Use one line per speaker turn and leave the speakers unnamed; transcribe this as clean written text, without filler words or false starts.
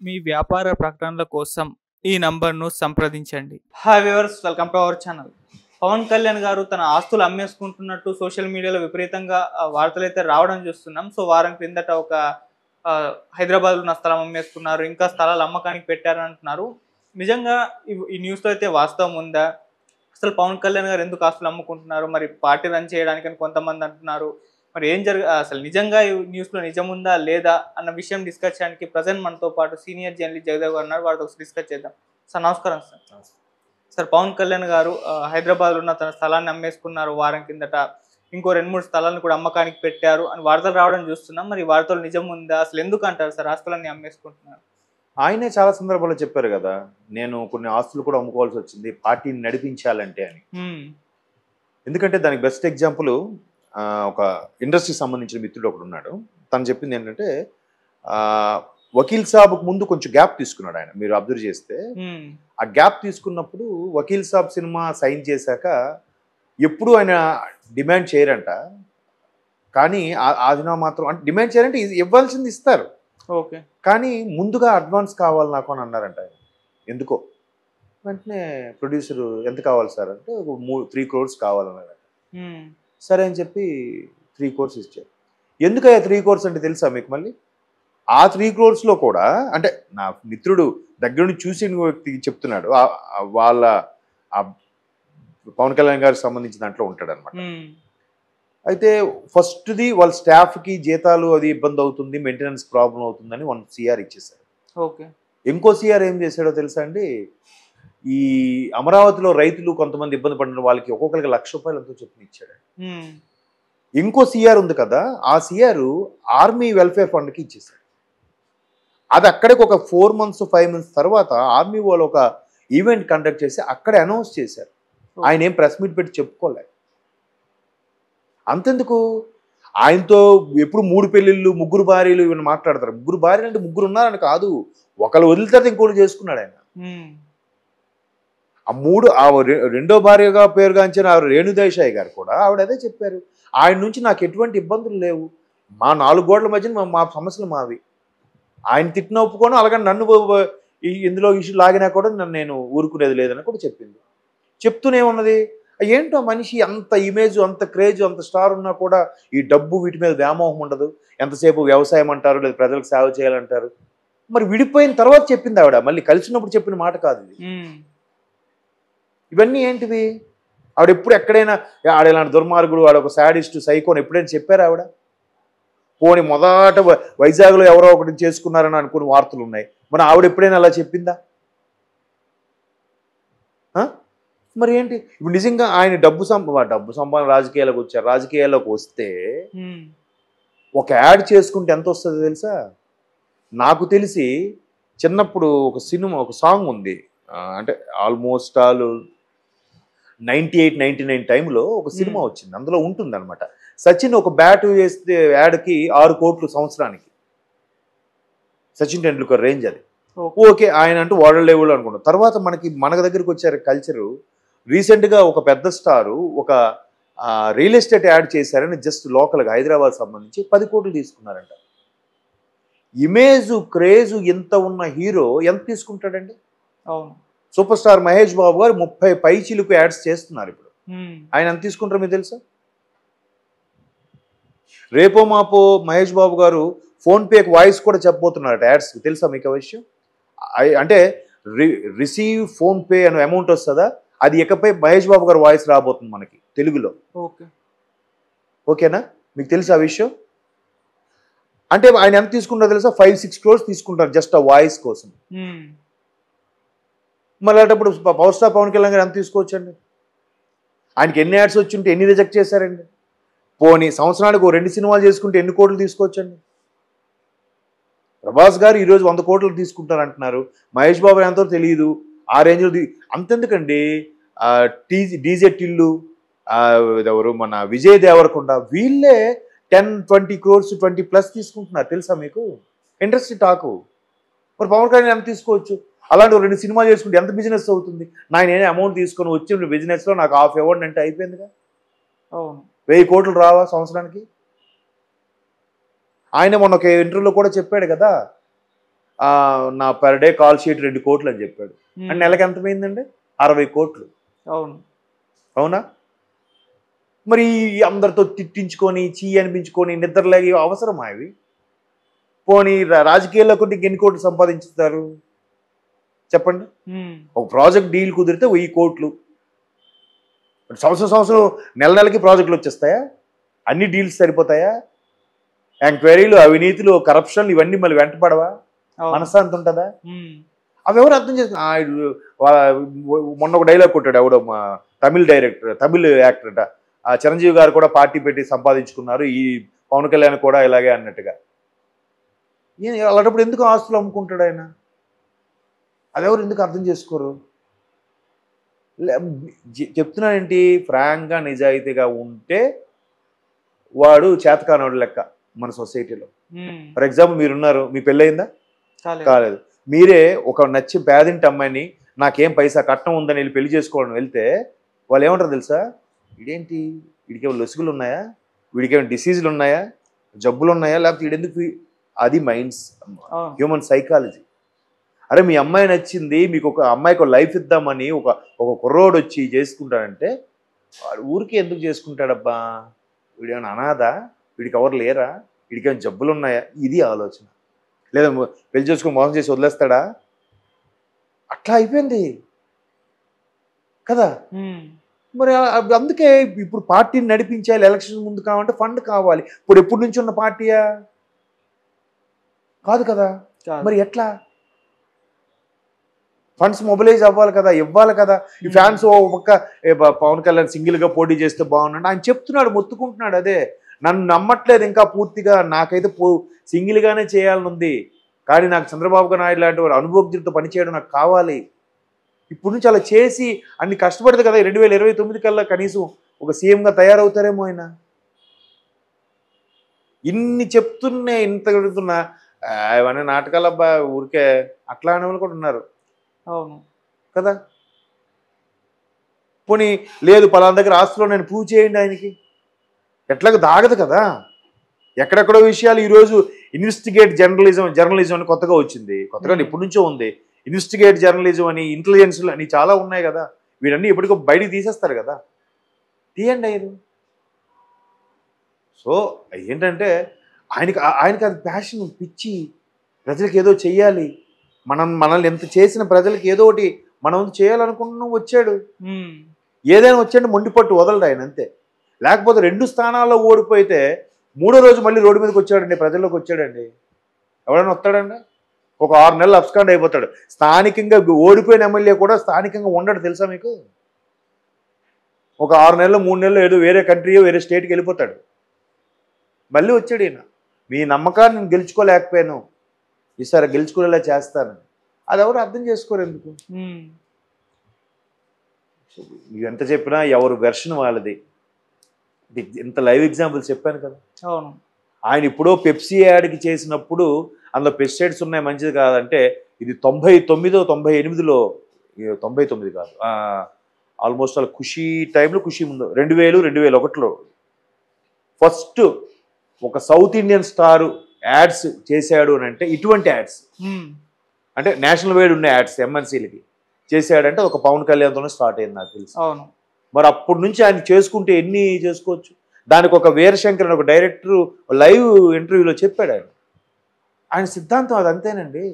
మీ వ్యాపార ప్రకటనల కోసం ఈ నంబర్ను సంప్రదించండి. Hi viewers, welcome to our channel. Pawan Kalyan garu తన ఆస్తులు అమ్మేసుకుంటున్నట్టు సోషల్ మీడియాలో విపరీతంగా వార్తలైతే రావడం చూస్తున్నాం. సో వారం క్రిందట ఒక హైదరాబాద్లో ఉన్న స్థలం అమ్మేసుకున్నారు, ఇంకా స్థలాలు అమ్మకానికి పెట్టారని అంటున్నారు. నిజంగా ఈ న్యూస్లో అయితే వాస్తవం ఉందా? అసలు పవన్ కళ్యాణ్ గారు ఎందుకు ఆస్తులు అమ్ముకుంటున్నారు? మరి పార్టీ రన్ చేయడానికని కొంతమంది అంటున్నారు. మరి అసలు నిజంగా ఈ న్యూస్‌లో నిజముందా? లేదా? అన్న విషయం డిస్కస్ చేయడానికి ప్రెజెంట్ మనతో పాటు సీనియర్ జర్నలిస్ట్ జగదేవ్ గారు ఉన్నారు. వారితో డిస్కస్ చేద్దాం. సార్ నమస్కారం సార్. సార్, పవన్ కళ్యాణ్ గారు హైదరాబాద్‌లో ఉన్న తన స్థలాన్ని అమ్మేసుకున్నారు వారం కిందట. ఇంకో 2, 3 స్థలాలను కూడా అమ్మకానికి పెట్టారు అని వార్తలు రావడం చూస్తున్నాం. మరి ఈ వార్తలు నిజం ఉందా? అసలు ఎందుకంటారు సార్ ఆస్తులన్నీ అమ్మేసుకుంటున్నారు?
ఆయనే చాలా సందర్భాల్లో చెప్పారు కదా, నేను కొన్ని ఆస్తులు కూడా అమ్ముకోవాల్సి వచ్చింది పార్టీని నడిపించాలంటే అని. ఎందుకంటే దానికి బెస్ట్ ఎగ్జాంపుల్ ఒక ఇండస్ట్రీకి సంబంధించిన మిత్రుడు ఒకడు ఉన్నాడు. తను చెప్పింది ఏంటంటే, వకీల్ సాబ్కు ముందు కొంచెం గ్యాప్ తీసుకున్నాడు ఆయన. మీరు అబ్జర్వ్ చేస్తే ఆ గ్యాప్ తీసుకున్నప్పుడు వకీల్ సాబ్ సినిమా సైన్ చేశాక ఎప్పుడు ఆయన డిమాండ్ చేయరంట. కానీ ఆ సినిమా మాత్రం అంటే డిమాండ్ చేయాలంటే ఇవ్వాల్సింది ఇస్తారు.
ఓకే.
కానీ ముందుగా అడ్వాన్స్ కావాలి నాకు అని అన్నారంట ఆయన. ఎందుకో వెంటనే ప్రొడ్యూసరు ఎంత కావాలి సార్ అంటే 3 crores కావాలన్నారంట. సరే అని చెప్పి 3 crores ఇచ్చారు. ఎందుకయ్యా 3 crores అంటే తెలుసా మీకు? మళ్ళీ ఆ 3 crores కూడా అంటే నా మిత్రుడు దగ్గర నుంచి చూసిన వ్యక్తికి చెప్తున్నాడు. వాళ్ళ పవన్ కళ్యాణ్ గారికి సంబంధించిన దాంట్లో ఉంటాడు అనమాట. అయితే ఫస్ట్ది వాళ్ళ స్టాఫ్కి జీతాలు అది ఇబ్బంది అవుతుంది, మెయింటెనెన్స్ ప్రాబ్లం అవుతుందని 1 crore ఇచ్చేసారు.
ఓకే.
ఇంకో CR ఏం చేశాడో తెలుసా అండి? ఈ అమరావతిలో రైతులు కొంతమంది ఇబ్బంది పడిన వాళ్ళకి ఒక్కొక్కరికి ₹1,00,000 ఎంతో చొప్పున ఇచ్చాడు. ఇంకో CR ఉంది కదా, ఆ CR ఆర్మీ వెల్ఫేర్ ఫండ్కి ఇచ్చేసాడు. అది అక్కడికి ఒక 4 months 5 months తర్వాత ఆర్మీ వాళ్ళు ఒక ఈవెంట్ కండక్ట్ చేసి అక్కడే అనౌన్స్ చేశారు. ఆయన ఏం ప్రెస్ మీట్ పెట్టి చెప్పుకోలే. అంతెందుకు, ఆయనతో ఎప్పుడు 3 పెళ్ళిళ్ళు 3 భార్యలు ఇవన్నీ మాట్లాడతారు. 3 భార్యలు అంటే 3 ఉన్నారని కాదు, ఒకళ్ళు వదిలితే ఇంకోటి చేసుకున్నాడు ఆయన. రెండో భార్యగా పేరుగాంచిన రేణుదేశాయ్ గారు కూడా ఆవిడ అదే చెప్పారు. ఆయన నుంచి నాకు ఎటువంటి ఇబ్బందులు లేవు, మా 4 గోడల మధ్యన మా సమస్యలు మావి. ఆయన తిట్టిన ఒప్పుకోను, అలాగే నన్ను ఇందులో ఇష్యూ లాగినా కూడా నేను ఊరుకునేది లేదని కూడా చెప్పింది. చెప్తూనే ఉన్నది. ఏంటో మనిషి అంత ఇమేజ్, అంత క్రేజ్, అంత స్టార్ ఉన్నా కూడా ఈ డబ్బు వీటి మీద వ్యామోహం ఉండదు. ఎంతసేపు వ్యవసాయం అంటారు, లేదా ప్రజలకు సేవ చేయాలంటారు. మరి విడిపోయిన తర్వాత చెప్పింది ఆవిడ, మళ్ళీ కలిసినప్పుడు చెప్పిన మాట కాదు ఇది. ఇవన్నీ ఏంటివి? ఆవిడ ఎప్పుడు ఎక్కడైనా ఆడ ఇలాంటి దుర్మార్గుడు, ఆడ ఒక శాడిస్ట్ సైకోని ఎప్పుడైనా చెప్పారు ఆవిడ? పోనీ మొదట వైజాగ్లో ఎవరో ఒకటి చేసుకున్నారని అనుకుని వార్తలు ఉన్నాయి. మరి ఆవిడ ఎప్పుడైనా అలా చెప్పిందా? మరి ఏంటి ఇప్పుడు నిజంగా ఆయన డబ్బు సంపాదన రాజకీయాలకు వచ్చారు. రాజకీయాల్లోకి వస్తే ఒక యాడ్ చేసుకుంటే ఎంత వస్తుందో తెలుసా? నాకు తెలిసి చిన్నప్పుడు ఒక సినిమా, ఒక సాంగ్ ఉంది, అంటే ఆల్మోస్ట్ ఆల్ 98, 99 టైంలో ఒక సినిమా వచ్చింది. అందులో ఉంటుంది అనమాట, సచిన్ ఒక బ్యాట్ వేస్తే యాడ్కి 6 కోట్లు సంవత్సరానికి. సచిన్ టెండూల్కర్ రేంజ్ అది. ఓకే, ఆయన అంటూ వరల్డ్ లెవెల్ అనుకుంటాం. తర్వాత మన దగ్గరికి వచ్చారు కల్చరు. రీసెంట్గా ఒక పెద్ద స్టారు ఒక రియల్ ఎస్టేట్ యాడ్ చేశారని జస్ట్ లోకల్గా హైదరాబాద్ సంబంధించి 10 కోట్లు తీసుకున్నారంట. ఇమేజ్ క్రేజు ఎంత ఉన్న హీరో ఎంత తీసుకుంటాడండి?
అవును.
సూపర్ స్టార్ మహేష్ బాబు గారు 30 పైచిలకు యాడ్స్ చేస్తున్నారు ఇప్పుడు. ఆయన ఎంత తీసుకుంటారో మీకు తెలుసా? రేపో మాపో మహేష్ బాబు గారు ఫోన్పేకి వాయిస్ కూడా చెప్పబోతున్నారట యాడ్స్. తెలుసా మీకు ఆ విషయం? అంటే రిసీవ్ ఫోన్పే అనే అమౌంట్ వస్తుందా, అది ఇకపై మహేష్ బాబు గారు వాయిస్ రాబోతుంది మనకి తెలుగులో. ఓకేనా? మీకు తెలుసా ఆ విషయం? అంటే ఆయన ఎంత తీసుకుంటారో తెలుసా? 5-6 crores తీసుకుంటారు జస్ట్ ఆ వాయిస్ కోసం. మళ్ళీ అటప్పుడు పవర్ స్టార్ పవన్ కళ్యాణ్ గారు ఎంత తీసుకోవచ్చండి? ఆయనకి ఎన్ని యాడ్స్ వచ్చి ఉంటే ఎన్ని రిజెక్ట్ చేశారండి? పోనీ సంవత్సరానికి 2 సినిమాలు చేసుకుంటే ఎన్ని కోట్లు తీసుకోవచ్చండి? ప్రభాస్ గారు ఈరోజు 100 కోట్లు తీసుకుంటారు అంటున్నారు. మహేష్ బాబు ఎంతో తెలియదు. ఆ రేంజ్లో అంతెందుకండి, డీజే టిల్లు, ఎవరు మన విజయ్ దేవరకొండ, వీళ్ళే 10-20 crores 20+ తీసుకుంటున్నారు. తెలుసా మీకు? Industry talk. మరి పవన్ కళ్యాణ్ ఎంత తీసుకోవచ్చు? అలాంటి 2 సినిమాలు చేసుకుంటే ఎంత బిజినెస్ అవుతుంది? నేనే అమౌంట్ తీసుకొని వచ్చి బిజినెస్లో నాకు ½ ఇవ్వండి అంటే అయిపోయిందిగా. 1000 కోట్లు రావా సంవత్సరానికి? ఆయన మొన్న ఒక ఇంటర్వ్యూలో కూడా చెప్పాడు కదా, నా పర్ డే కాల్ షీట్ 2 కోట్లు అని చెప్పాడు. అంటే నెలకి ఎంత పోయిందండి? 60 కోట్లు. అవునా? మరి అందరితో తిట్టించుకొని అనిపించుకొని నిద్రలేగి అవసరమా ఇవి? పోనీ రాజకీయాల్లో కొన్ని ఎన్ని కోట్లు సంపాదించుతారు చెప్పండి? ఒక ప్రాజెక్ట్ డీల్ కుదిరితే 1000 కోట్లు. సంవత్సరం నెలకి ప్రాజెక్టులు వచ్చేస్తాయా? అన్ని డీల్స్ సరిపోతాయా? ఎంక్వైరీలు, అవినీతులు, కరప్షన్ ఇవన్నీ మళ్ళీ వెంటపడవా? మనశ్శాంతి ఉంటుందా? అవి ఎవరు అర్థం చేసుకున్నారు? మొన్న ఒక డైలాగ్ కొట్టాడు ఎవడో తమిళ యాక్టర్ అట, చిరంజీవి గారు కూడా పార్టీ పెట్టి సంపాదించుకున్నారు, ఈ పవన్ కళ్యాణ్ కూడా ఇలాగే అన్నట్టుగా. అలాంటప్పుడు ఎందుకు ఆస్తులు అమ్ముకుంటాడు ఆయన? అదెవరు ఎందుకు అర్థం చేసుకోరు? చెప్తున్నానేంటి, ఫ్రాంక్గా నిజాయితీగా ఉంటే వాడు చేతకానోడు లెక్క మన సొసైటీలో. ఫర్ ఎగ్జాంపుల్ మీరున్నారు, మీ పెళ్ళయిందా? కాలేదు. మీరే ఒక నచ్చి పేదింటి అమ్మాయిని నాకేం పైసా కట్నం ఉందని వెళ్ళి పెళ్లి చేసుకోవడం వెళ్తే వాళ్ళు ఏమంటారు తెలుసా? ఇదేంటి, వీడికేమో లొసుగులు ఉన్నాయా, వీడికేమో డిసీజులు ఉన్నాయా, జబ్బులు ఉన్నాయా, లేకపోతే వీడెందుకు? అది మైండ్స్, హ్యూమన్ సైకాలజీ. అరే మీ అమ్మాయి నచ్చింది, మీకు ఒక అమ్మాయికి ఒక లైఫ్ ఇద్దామని ఒక కుర్రోడు వచ్చి చేసుకుంటాడంటే వాడు ఊరికి ఎందుకు చేసుకుంటాడబ్బా? వీడేమైనా అనాథా? వీడికి ఎవరు లేరా? వీడికేమైనా జబ్బులు ఉన్నాయా? ఇది ఆలోచన. లేదా పెళ్లి చేసుకుని మోసం చేసి వదిలేస్తాడా? అట్లా అయిపోయింది కదా. మరి అందుకే ఇప్పుడు పార్టీని నడిపించాలి, ఎలక్షన్ ముందు కావాలంటే ఫండ్ కావాలి. ఇప్పుడు ఎప్పటి నుంచి ఉన్న పార్టీయా? కాదు కదా. మరి ఎట్లా ఫండ్స్ మొబిలైజ్ అవ్వాలి కదా, ఇవ్వాలి కదా. ఈ ఫ్యాన్స్ ఒక్క పవన్ కళ్యాణ్ సింగిల్గా పోటీ చేస్తే బాగున్నాడు ఆయన చెప్తున్నాడు, మొత్తుకుంటున్నాడు. అదే నన్ను నమ్మట్లేదు ఇంకా పూర్తిగా. నాకైతే సింగిల్గానే చేయాలని ఉంది, కానీ నాకు చంద్రబాబు నాయుడు లాంటి వారు అనుభవజ్ఞులతో పనిచేయడం నాకు కావాలి. ఇప్పుడు నుంచి అలా చేసి అన్ని కష్టపడితే కదా 2029 కల్లా కనీసం ఒక సీఎంగా తయారవుతారేమో ఆయన. ఇన్ని చెప్తున్నా, ఇంత పెడుతున్నా అవన్నీ నాటకాలు అబ్బా, ఊరికే అట్లా అనే వాళ్ళు కూడా ఉన్నారు.
అవును
కదా. పోనీ లేదు పలానా దగ్గర ఆస్తులో నేను ప్రూవ్ చేయండి ఆయనకి, ఎట్లాగ దాగదు కదా. ఎక్కడెక్కడో విషయాలు ఈరోజు ఇన్వెస్టిగేట్ జర్నలిజం అని కొత్తగా వచ్చింది, కొత్తగా ఎప్పటి నుంచో ఉంది. ఇన్వెస్టిగేట్ జర్నలిజం అని, ఇంటెలిజెన్స్లు అని చాలా ఉన్నాయి కదా. వీడన్నీ ఎప్పటికో బయటికి తీసేస్తారు కదా, తీయండి అయ్యారు. సో ఏంటంటే ఆయనకి అది ప్యాషన్, పిచ్చి, ప్రజలకు ఏదో చెయ్యాలి, మనల్ని ఎంత చేసిన ప్రజలకు ఏదో ఒకటి మనం చేయాలనుకుంటున్నాం. వచ్చాడు, ఏదైనా వచ్చాడు మొండిపట్టు వదలడు ఆయన, అంతే. లేకపోతే 2 స్థానాల్లో ఓడిపోతే 3వ రోజు మళ్ళీ రోడ్డు మీదకి వచ్చాడండి, ప్రజల్లోకి వచ్చాడండి. ఎవరైనా వస్తాడండి? ఒక 6 నెలలు అబ్స్కాండ్ అయిపోతాడు. స్థానికంగా ఓడిపోయిన ఎమ్మెల్యే కూడా స్థానికంగా ఉండడు తెలుసా మీకు? ఒక 6 నెలలు 3 నెలలు ఏదో వేరే కంట్రీయో వేరే స్టేట్కి వెళ్ళిపోతాడు. మళ్ళీ వచ్చాడు ఈయన, మీ నమ్మకాన్ని నేను గెలుచుకోలేకపోయాను, ఈసారి గెలుచుకునేలా చేస్తాను. అది ఎవరు అర్థం చేసుకోరు ఎందుకు? ఎంత చెప్పినా ఎవరు వెర్షన్ వాళ్ళది. ఇంత లైవ్ ఎగ్జాంపుల్స్ చెప్పాను కదా.
అవును.
ఆయన ఇప్పుడు పెప్సీ యాడ్కి చేసినప్పుడు అందులో పెస్టిసైడ్స్ ఉన్నాయి, మంచిది కాదంటే ఇది 99 98లో 99 కాదు, ఆల్మోస్ట్ అలా ఖుషీ టైంలో, ఖుషీ ముందు 2000 2001లో ఫస్ట్ ఒక సౌత్ ఇండియన్ స్టార్ యాడ్స్ చేశాడు అని అంటే, ఇటువంటి యాడ్స్ అంటే నేషనల్ వైడ్ ఉన్న యాడ్స్ ఎంఎన్సీలకి చేశాడంటే ఒక పవన్ కళ్యాణ్తోనే స్టార్ట్ అయింది నాకు తెలుసు.
అవును.
మరి అప్పటి నుంచి ఆయన చేసుకుంటే ఎన్ని చేసుకోవచ్చు. దానికి ఒక వీరశంకర్ అని ఒక డైరెక్టర్ లైవ్ ఇంటర్వ్యూలో చెప్పాడు ఆయన సిద్ధాంతం అది, అంతేనండి.